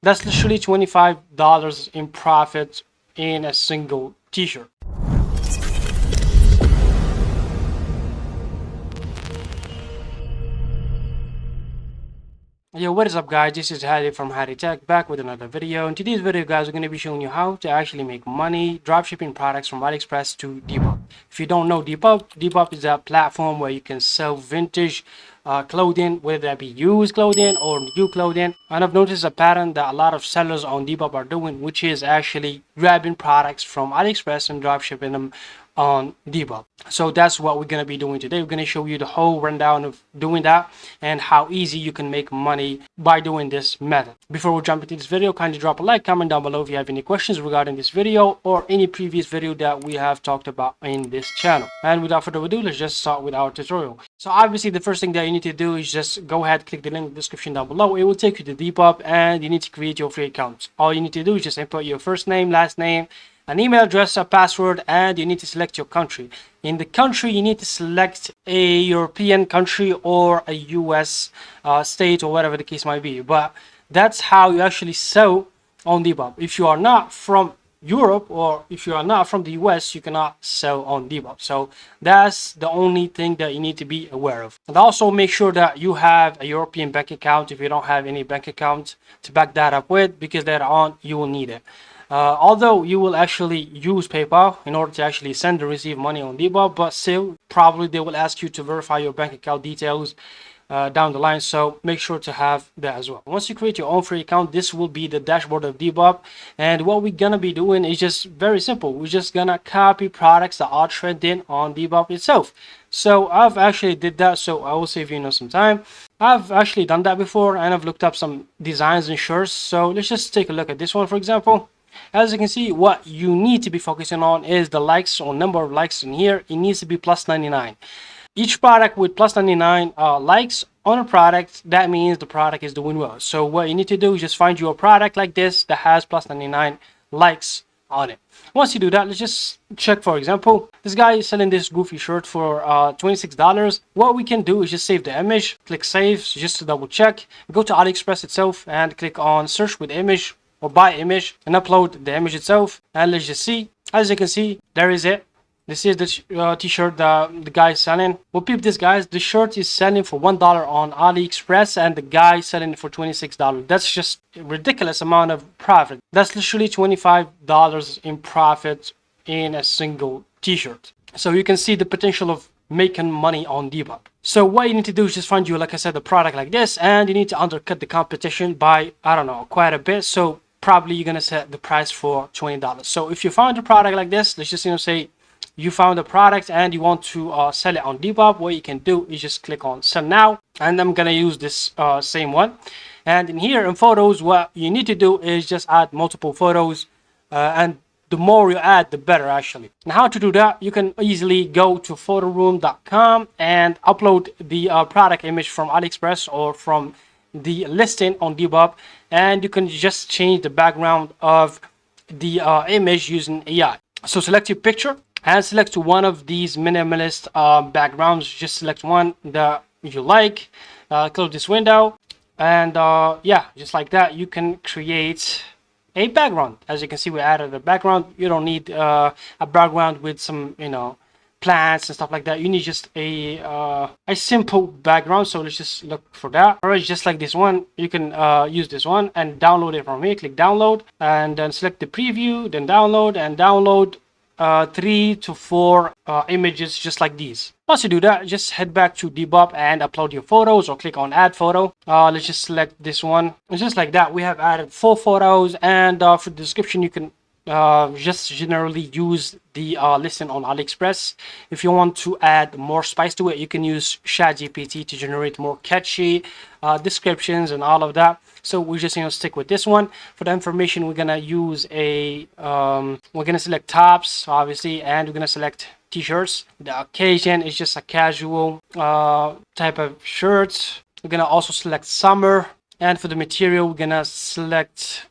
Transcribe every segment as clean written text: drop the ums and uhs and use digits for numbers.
That's literally $25 in profit in a single t-shirt. Yo, what is up guys, this is Hadi from Hadi Tech, back with another video. In today's video guys, we're going to be showing you how to actually make money dropshipping products from AliExpress to Depop. If you don't know Depop is a platform where you can sell vintage clothing, whether that be used clothing or new clothing. And I've noticed a pattern that a lot of sellers on Depop are doing, which is actually grabbing products from AliExpress and dropshipping them on Depop. So that's what we're going to be doing today. We're going to show you the whole rundown of doing that and how easy you can make money by doing this method. Before we jump into this video, kindly drop a like, comment down below if you have any questions regarding this video or any previous video that we have talked about in this channel. And without further ado, let's just start with our tutorial. So obviously the first thing that you need to do is just go ahead, click the link in the description down below. It will take you to Depop and you need to create your free account. All you need to do is just input your first name, last name, an email address, a password, and you need to select your country. In the country, you need to select a European country or a US state or whatever the case might be. But that's how you actually sell on Depop. If you are not from Europe or if you are not from the US, you cannot sell on Depop. So that's the only thing that you need to be aware of. And also make sure that you have a European bank account if you don't have any bank account to back that up with, because later on you will need it. Although you will actually use PayPal in order to actually send and receive money on Depop, but still probably they will ask you to verify your bank account details down the line, so make sure to have that as well. Once you create your own free account, this will be the dashboard of Depop, and what we're gonna be doing is just very simple. We're just gonna copy products that are trending on Depop itself. So I've actually did that, so I will save you some time. I've actually done that before and I've looked up some designs and shirts, so let's just take a look at this one for example. As you can see, what you need to be focusing on is the likes or number of likes in here. It needs to be plus 99. Each product with plus 99 likes on a product, that means the product is doing well. So what you need to do is just find you a product like this that has plus 99 likes on it. Once you do that, let's just check. For example, this guy is selling this goofy shirt for $26. What we can do is just save the image, click save just to double check, go to AliExpress itself and click on search with image or buy image and upload the image itself, and let's just see. As you can see, there is it. This is the t-shirt the guy is selling. Well, peep this guys, the shirt is selling for $1 on AliExpress and the guy is selling it for $26. That's just a ridiculous amount of profit. That's literally $25 in profit in a single t-shirt. So you can see the potential of making money on Depop. So what you need to do is just find you, like I said, a product like this, and you need to undercut the competition by, I don't know, quite a bit. So probably you're gonna set the price for $20. So if you found a product like this, let's just say you found a product and you want to sell it on Depop, what you can do is just click on sell now, and I'm gonna use this same one. And in here in photos, what you need to do is just add multiple photos, and the more you add, the better actually. And how to do that, you can easily go to photoroom.com and upload the product image from AliExpress or from the listing on Depop, and you can just change the background of the image using AI. So select your picture and select one of these minimalist backgrounds. Just select one that you like, close this window, and yeah, just like that you can create a background. As you can see, we added a background. You don't need a background with some plants and stuff like that. You need just a simple background. So let's just look for that. All right, just like this one, you can use this one and download it from here. Click download and then select the preview, then download, and download 3 to 4 images just like these. Once you do that, just head back to Depop and upload your photos or click on add photo. Let's just select this one. And just like that, we have added 4 photos, and for the description you can just generally use the listing on AliExpress. If you want to add more spice to it, you can use ChatGPT to generate more catchy descriptions and all of that. So we're just gonna stick with this one. For the information, we're gonna use a we're gonna select tops obviously, and we're gonna select t-shirts. The occasion is just a casual type of shirt. We're gonna also select summer, and for the material we're gonna select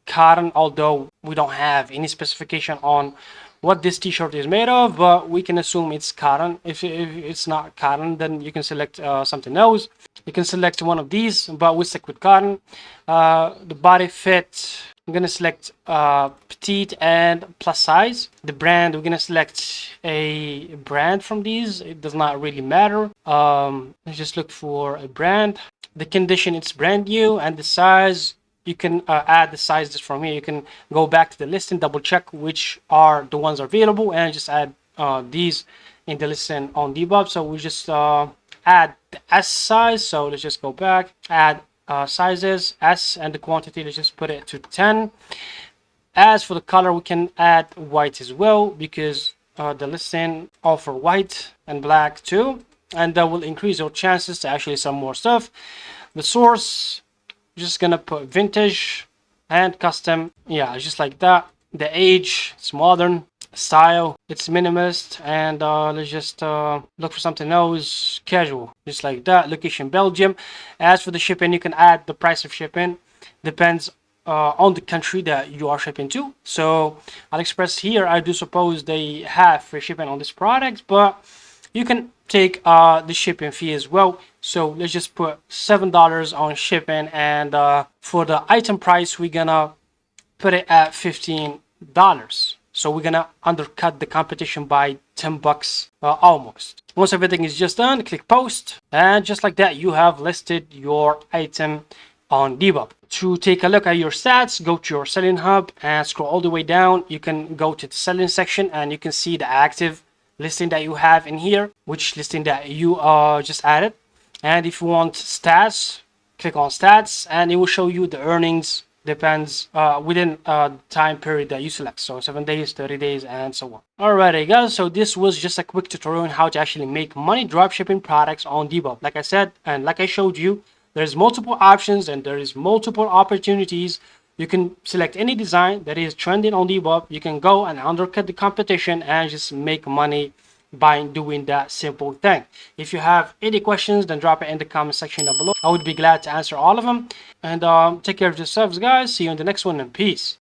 cotton, although we don't have any specification on what this t-shirt is made of, but we can assume it's cotton. If it's not cotton, then you can select something else. You can select one of these, but we'll stick with cotton. The body fit, I'm gonna select petite and plus size. The brand, we're gonna select a brand from these. It does not really matter. Let's just look for a brand. The condition, it's brand new, and the size, you can add the sizes from here. You can go back to the listing, double check which are the ones available, and just add these in the listing on Depop. So we just add the S size. So let's just go back, add sizes S, and the quantity, let's just put it to 10. As for the color, we can add white as well, because the listing offer white and black too, and that will increase your chances to actually sell more stuff. The source, just gonna put vintage and custom, yeah, just like that. The age, it's modern. Style, it's minimalist, and let's just look for something else, casual, just like that. Location, Belgium. As for the shipping, you can add the price of shipping, depends on the country that you are shipping to. So AliExpress here, I do suppose they have free shipping on this product, but you can take the shipping fee as well. So let's just put $7 on shipping, and for the item price, we're gonna put it at $15. So we're gonna undercut the competition by 10 bucks almost. Once everything is just done, click post, and just like that, you have listed your item on Depop. To take a look at your stats, go to your selling hub and scroll all the way down. You can go to the selling section, and you can see the active listing that you have in here, which listing that you just added. And if you want stats, click on stats, and it will show you the earnings, depends within time period that you select, so 7 days, 30 days, and so on. Alrighty guys, so this was just a quick tutorial on how to actually make money dropshipping products on Depop. Like I said, and like I showed you, there's multiple options and there is multiple opportunities. You can select any design that is trending on Depop. You can go and undercut the competition and just make money by doing that simple thing. If you have any questions, then drop it in the comment section down below. I would be glad to answer all of them. And take care of yourselves, guys. See you in the next one, and peace.